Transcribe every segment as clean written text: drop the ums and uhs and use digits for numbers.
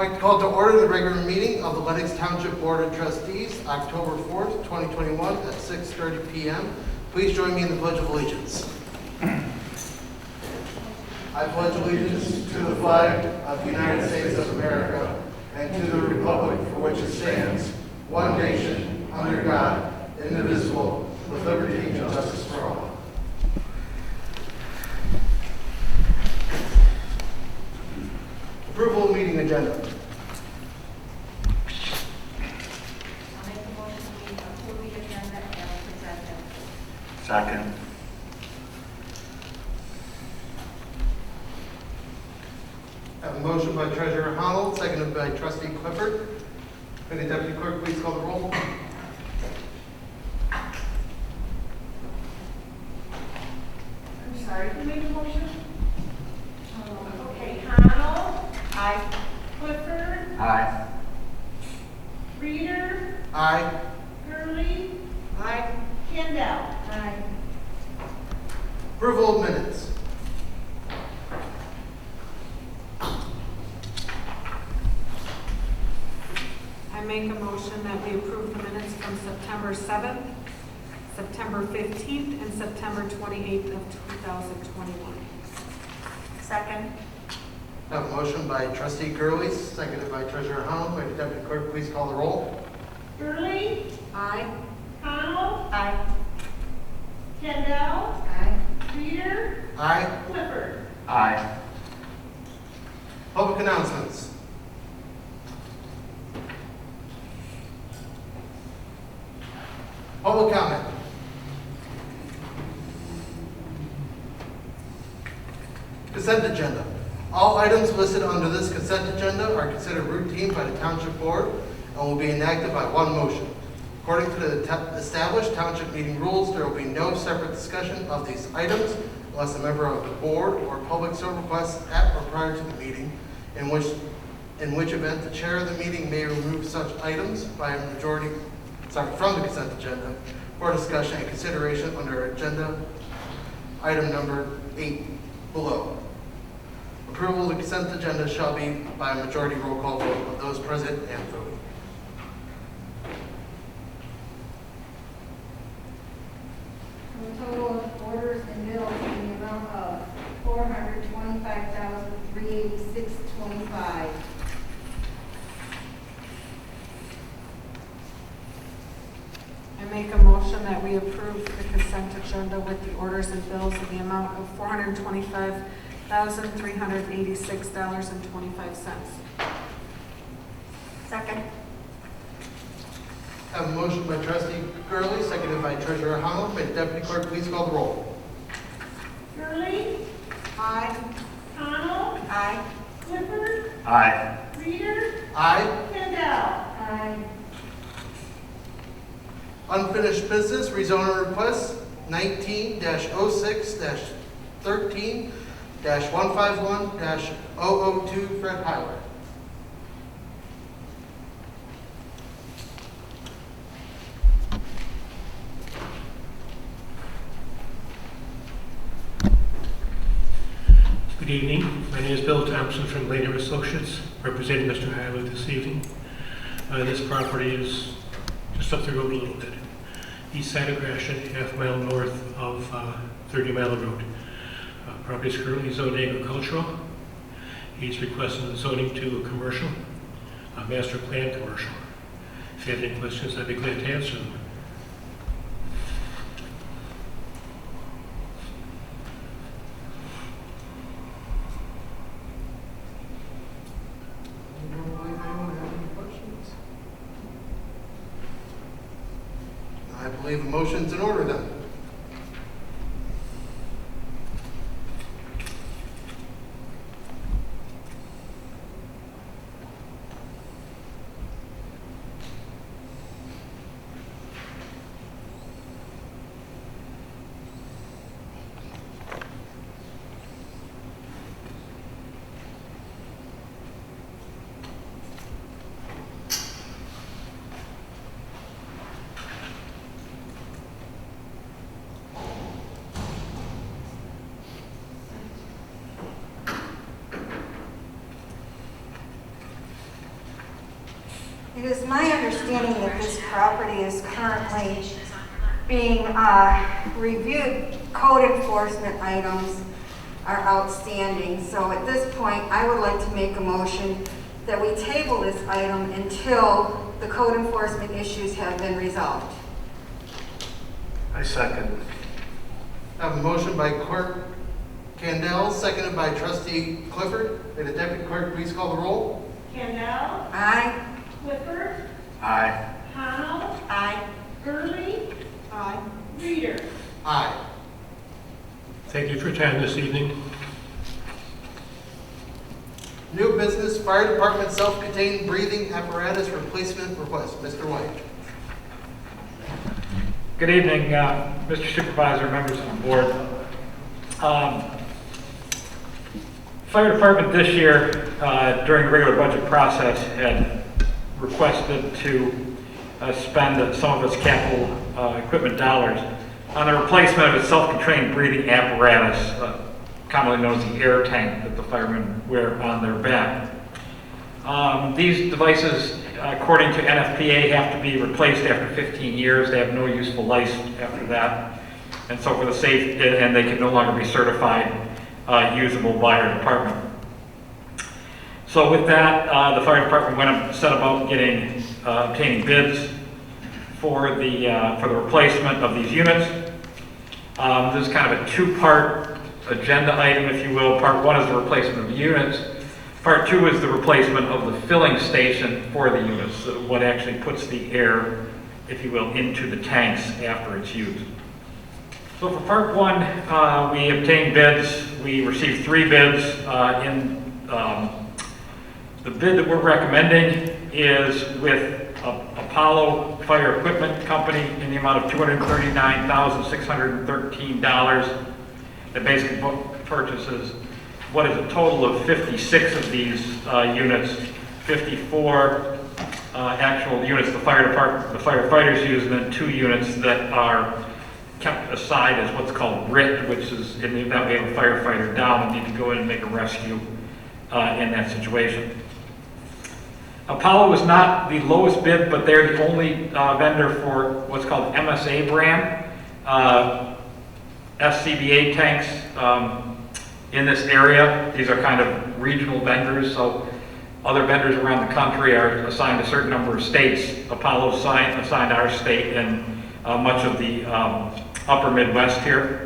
I'd like to call to order the regular meeting of the Lenox Township Board of Trustees, October 4th, 2021 at 6:30 p.m. Please join me in the Pledge of Allegiance. I pledge allegiance to the flag of the United States of America and to the republic for which it stands, one nation, under God, indivisible, with liberty and justice for all. Approval of meeting agenda. I'll make a motion to approve the agenda as presented. Second. I have a motion by Treasurer Honnold, seconded by Trustee Clifford. May the Deputy Clerk please call the roll. I'm sorry, who made the motion? Okay, Honnold. Aye. Clifford. Aye. Reader. Aye. Gurley. Aye. Kendall. Aye. Approval of minutes. I make a motion that we approve the minutes from September 7th, September 15th, and September 28th of 2021. Second. I have a motion by Trustee Gurley, seconded by Treasurer Honnold. May the Deputy Clerk please call the roll. Gurley. Aye. Honnold. Aye. Kendall. Aye. Reader. Aye. Clifford. Aye. Public announcements. Public comment. Consent agenda. All items listed under this consent agenda are considered routine by the Township Board and will be enacted by one motion. According to the established Township meeting rules, there will be no separate discussion of these items unless a member of the Board or public so requests at or prior to the meeting, in which event the chair of the meeting may remove such items by a majority from the consent agenda for discussion and consideration under agenda item number 8 below. Approval of the consent agenda shall be by a majority roll call vote of those present and voting. The total of orders and bills in the amount of $425,386.25. I make a motion that we approve the consent agenda with the orders and bills in the amount of $425,386.25. Second. I have a motion by Trustee Gurley, seconded by Treasurer Honnold. May the Deputy Clerk please call the roll. Gurley. Aye. Honnold. Aye. Clifford. Aye. Reader. Aye. Kendall. Aye. Unfinished business, rezoning request 19-06-13-151-002 Fred Highway. Good evening. My name is Bill Thompson from Laner Associates, representing Mr. Highland this evening. This property is just up the road a little bit. East side of Gratiot, half-mile north of 30 Mile Road. Property is currently zoned agricultural. He's requesting the zoning to a commercial, a master plan commercial. If you have any questions, I'd be glad to answer them. I don't believe anyone has any questions. I believe a motion's in order then. It is my understanding that this property is currently being reviewed. Code enforcement items are outstanding. So at this point, I would like to make a motion that we table this item until the code enforcement issues have been resolved. I second. I have a motion by Clerk Candell, seconded by Trustee Clifford. May the Deputy Clerk please call the roll? Candell, Aye. Clifford, Aye. Connell, Aye. Gurley, Aye. Reader. Aye. Thank you for your time this evening. New business, Fire Department self-contained breathing apparatus replacement request. Mr. White. Good evening, Mr. Supervisor, members of the board. Fire Department this year, during the regular budget process, had requested to spend some of its capital equipment dollars on the replacement of its self-contained breathing apparatus, commonly known as the air tank that the firemen wear on their back. These devices, according to NFPA, have to be replaced after 15 years. They have no useful life after that. And so for the safe, and they can no longer be certified usable by our department. So with that, the fire department went and set about obtaining bids for the replacement of these units. This is kind of a two-part agenda item, if you will. Part one is the replacement of the units. Part two is the replacement of the filling station for the units, what actually puts the air, if you will, into the tanks after it's used. So for part one, we obtained bids. We received 3 bids. The bid that we're recommending is with Apollo Fire Equipment Company in the amount of $239,613. That basically purchases what is a total of 56 of these units, 54 actual units the fire department, the firefighters use, and then 2 units that are kept aside as what's called RIT, which is in the event we have a firefighter down and need to go in and make a rescue in that situation. Apollo was not the lowest bid, but they're the only vendor for what's called MSA brand SCBA tanks in this area. These are kind of regional vendors, so other vendors around the country are assigned a certain number of states. Apollo assigned our state and much of the upper Midwest here.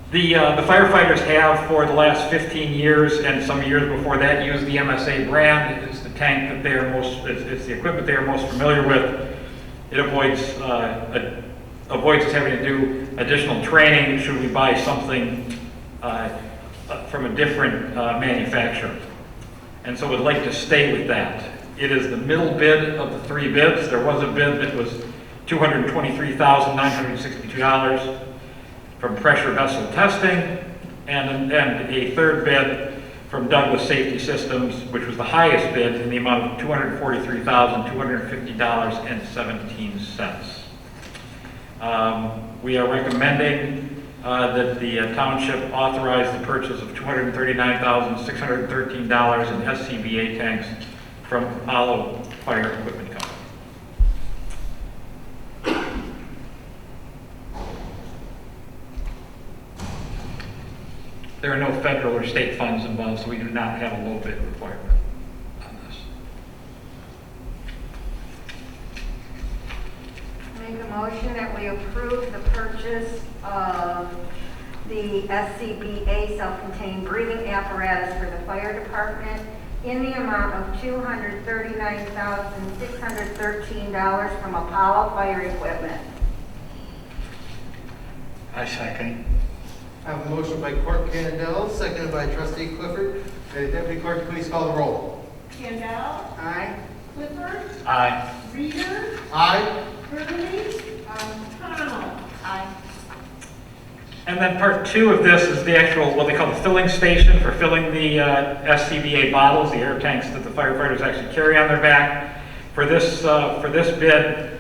The firefighters have, for the last 15 years and some years before that, used the MSA brand. It's the tank that they are it's the equipment they are most familiar with. It avoids us having to do additional training should we buy something from a different manufacturer. And so we'd like to stay with that. It is the middle bid of the 3 bids. There was a bid that was $223,962 from Pressure Vessel Testing, and a third bid from Douglas Safety Systems, which was the highest bid in the amount of $243,250.17. We are recommending that the township authorize the purchase of $239,613 in SCBA tanks from Apollo Fire Equipment Company. There are no federal or state funds involved, so we do not have a low bid requirement on this. Make a motion that we approve the purchase of the SCBA self-contained breathing apparatus for the fire department in the amount of $239,613 from Apollo Fire Equipment. I second. I have a motion by Clerk Candell, seconded by Trustee Clifford. May the Deputy Clerk please call the roll? Candell, Aye. Clifford, Aye. Reader, Aye. Gurley, Connell. Aye. And then part 2 of this is the actual, what they call the filling station for filling the SCBA bottles, the air tanks that the firefighters actually carry on their back. For this bid,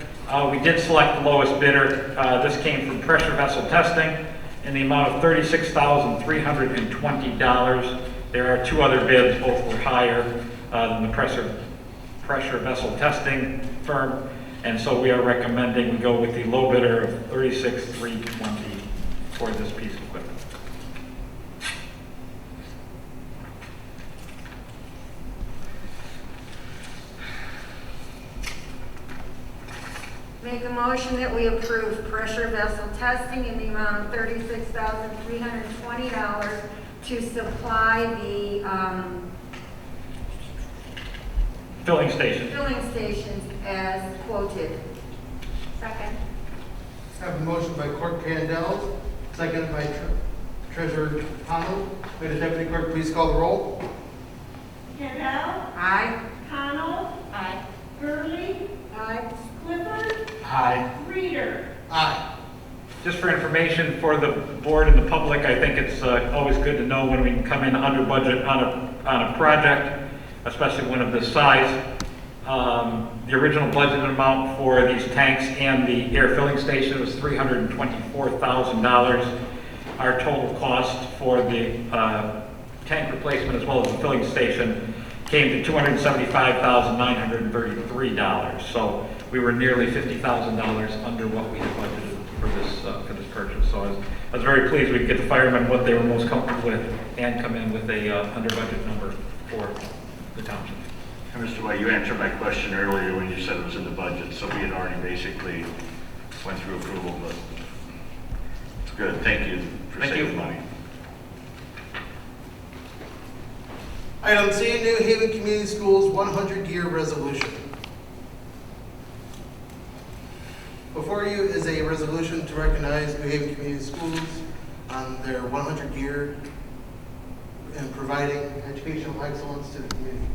we did select the lowest bidder. This came from Pressure Vessel Testing in the amount of $36,320. There are 2 other bids, both were higher than the Pressure pressure vessel testing firm, and so we are recommending we go with the low bidder of $36,320 for this piece of equipment. Make a motion that we approve pressure vessel testing in the amount of $36,320 to supply the Filling station. filling stations as quoted. Second. I have a motion by Clerk Kandel, seconded by Treasurer Connell. May the Deputy Clerk please call the roll? Kendall, Aye. Connell, Aye. Gurley, Aye. Clifford, Aye. Reader. Aye. Just for information for the board and the public, I think it's always good to know when we can come in under budget on a project, especially one of this size. The original budgeted amount for these tanks and the air filling station was $324,000. Our total cost for the tank replacement as well as the filling station came to $275,933. So we were nearly $50,000 under what we had budgeted for this purchase. So I was very pleased we could get the firemen what they were most comfortable with and come in with a under budget number for the township. And Mr. White, you answered my question earlier when you said it was in the budget, so we had already basically went through approval, but it's good. Thank you for Thank saving you. money. Item C, New Haven Community Schools 100-year resolution. Before you is a resolution to recognize New Haven Community Schools on their 100 year in providing educational excellence to the community.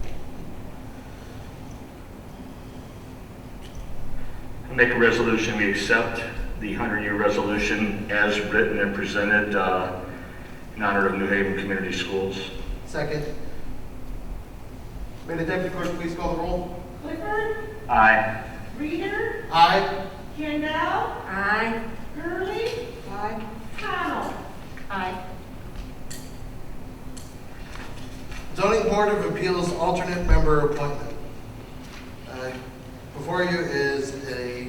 I make a resolution, we accept the 100-year resolution as written and presented in honor of New Haven Community Schools. Second. May the Deputy Clerk please call the roll? Clifford, Aye. Reader, Aye. Kendall, Aye. Gurley, Aye. Connell. Aye. Zoning Board of Appeals alternate member appointment. Before you is a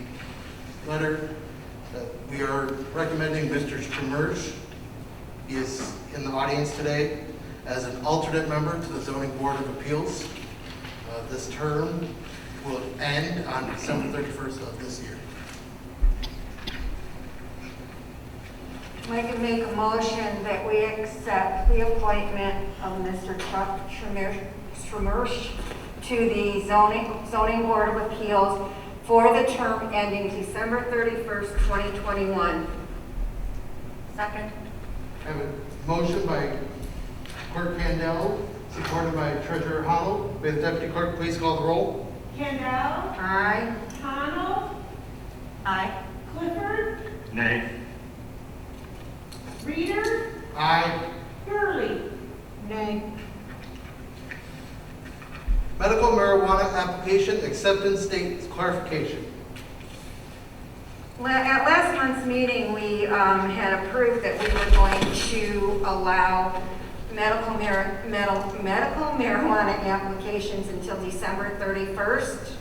letter that we are recommending Mr. Stramersch. He is in the audience today as an alternate member to the Zoning Board of Appeals. This term will end on December 31st of this year. I can make a motion that we accept the appointment of Mr. Chuck Stramersch to the zoning Board of Appeals for the term ending December 31st, 2021. Second. I have a motion by Clerk Kandel, supported by Treasurer Hollow. May the Deputy Clerk please call the roll? Kendall, Aye. Connell, Aye. Clifford, Nay. Reader, Aye. Gurley. Nay. Medical marijuana application acceptance date clarification. At last month's meeting, we had approved that we were going to allow medical marijuana applications until December 31st.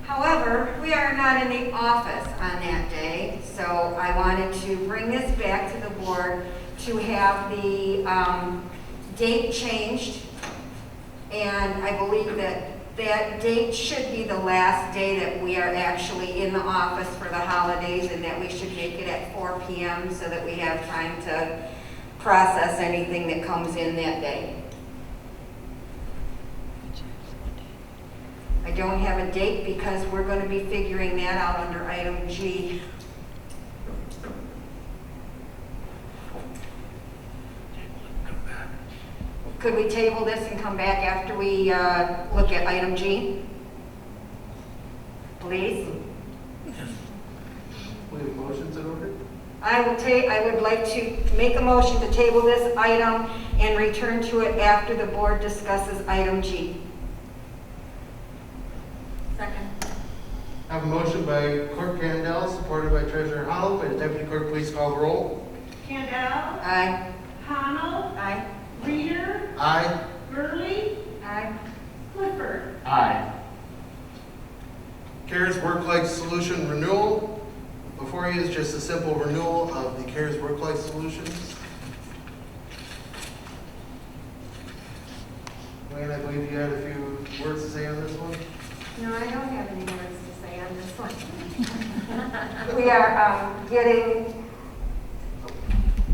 However, we are not in the office on that day, so I wanted to bring this back to the board to have the date changed. And I believe that that date should be the last day that we are actually in the office for the holidays, and that we should make it at 4 p.m. so that we have time to process anything that comes in that day. I don't have a date because we're going to be figuring that out under item G. Could we table this and come back after we look at item G? Please? We have motions in order? I would like to make a motion to table this item and return to it after the board discusses item G. Second. I have a motion by Clerk Kandel, supported by Treasurer Hollow. May the Deputy Clerk please call the roll? Kendall, Aye. Connell, Aye. Reader, Aye. Gurley, Aye. Clifford. Aye. CARES Work Life Solution Renewal. Before you is just a simple renewal of the CARES Work Life Solutions. Wayne, I believe you had a few words to say on this one. No, I don't have any words to say on this one. We are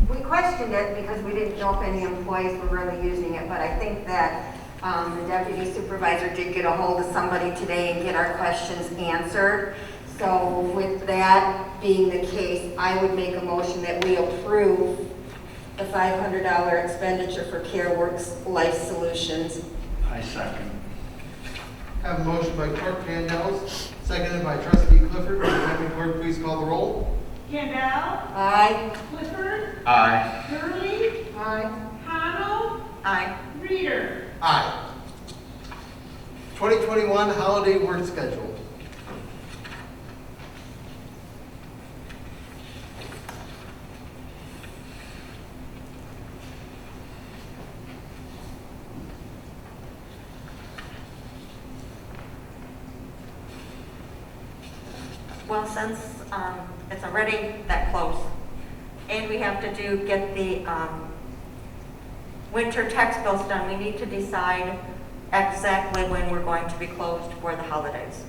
we questioned it because we didn't know if any employees were really using it, but I think that the deputy supervisor did get a hold of somebody today and get our questions answered. So with that being the case, I would make a motion that we approve the $500 expenditure for Care Works Life Solutions. I second. Have a motion by Clerk Candells, seconded by Trustee Clifford. Will the Deputy Clerk please call the roll? Kendall, Aye. Clifford, Aye. Gurley, Aye. Connell, Aye. Reader. Aye. 2021 holiday work schedule. Well, since it's already that close, and we have to get the winter tax bills done, we need to decide exactly when we're going to be closed for the holidays.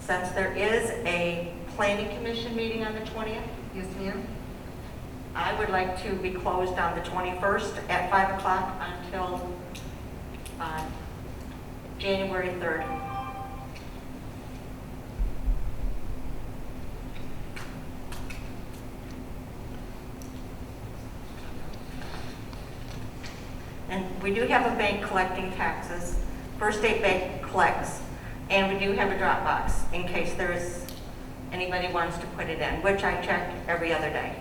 Since there is a planning commission meeting on the 20th, Yes, ma'am. I would like to be closed on the 21st at 5 o'clock until January 3rd. And we do have a bank collecting taxes. First State Bank collects, and we do have a drop box in case there's anybody wants to put it in, which I check every other day.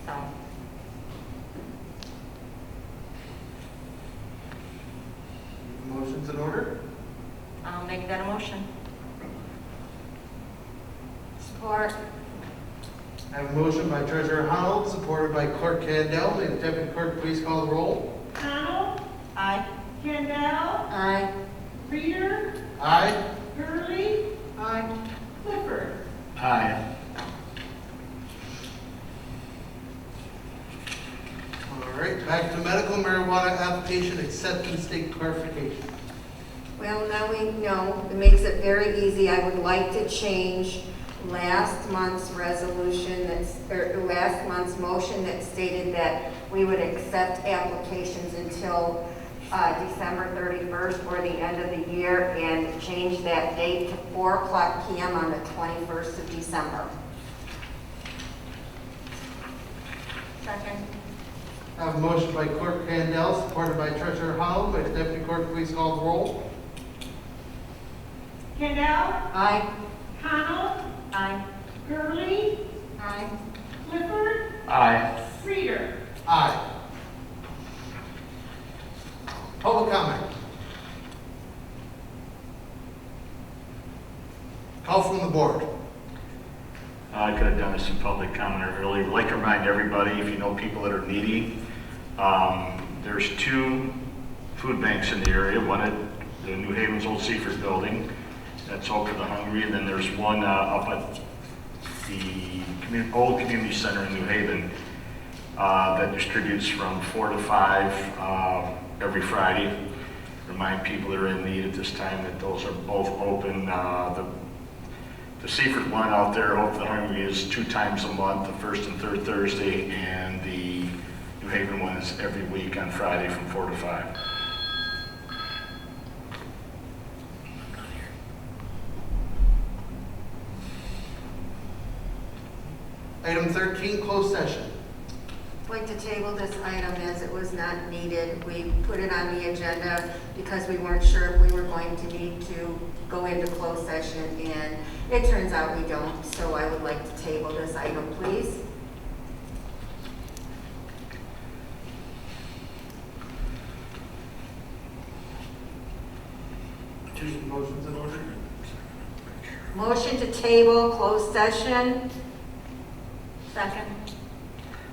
So, Motion's in order. I'll make that a motion. Support. I have a motion by Treasurer Honold, supported by Clerk Candell. May the Deputy Clerk please call the roll? Connell, Aye. Kendall, Aye. Reader, Aye. Gurley, Aye. Clifford. Aye. All right, back to medical marijuana application acceptance date clarification. Well, now we know, it makes it very easy. I would like to change last month's resolution last month's motion that stated that we would accept applications until December 31st or the end of the year, and change that date to 4:00 p.m. on the 21st of December. Second. I have a motion by Clerk Candell, supported by Treasurer Honold. May the Deputy Clerk please call the roll? Kendall, Aye. Connell, Aye. Gurley, Aye. Clifford, Aye. Reader. Aye. Public comment. Call from the board. I could have done this in public comment earlier. I'd like to remind everybody, if you know people that are needy, there's 2 food banks in the area, one at the New Haven's Old Seaford building, that's Hope for the Hungry, and then there's one up at the old community center in New Haven that distributes from 4 to 5 every Friday. Remind people that are in need at this time that those are both open. The Seaford one out there, Hope for the Hungry, is 2 times a month, the first and third Thursday, and the New Haven one is every week on Friday from 4 to 5. Item 13, closed session. I'd like to table this item as it was not needed. We put it on the agenda because we weren't sure if we were going to need to go into closed session, and it turns out we don't. So I would like to table this item, please. Motion's in order. Motion to table closed session. Second.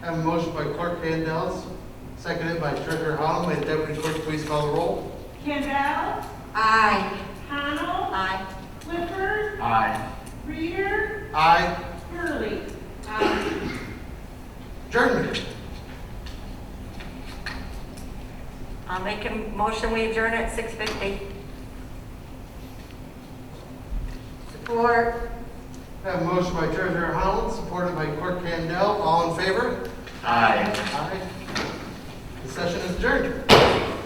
I have a motion by Clerk Candell, seconded by Treasurer Honold. May the Deputy Clerk please call the roll? Kendall, Aye. Connell, Aye. Clifford, Aye. Reader, Aye. Hurley. Adjournment. I'll make a motion, we adjourn at 6:50. Support. I have a motion by Treasurer Holland, supported by Clerk Candell. All in favor? Aye. Aye. The session is adjourned.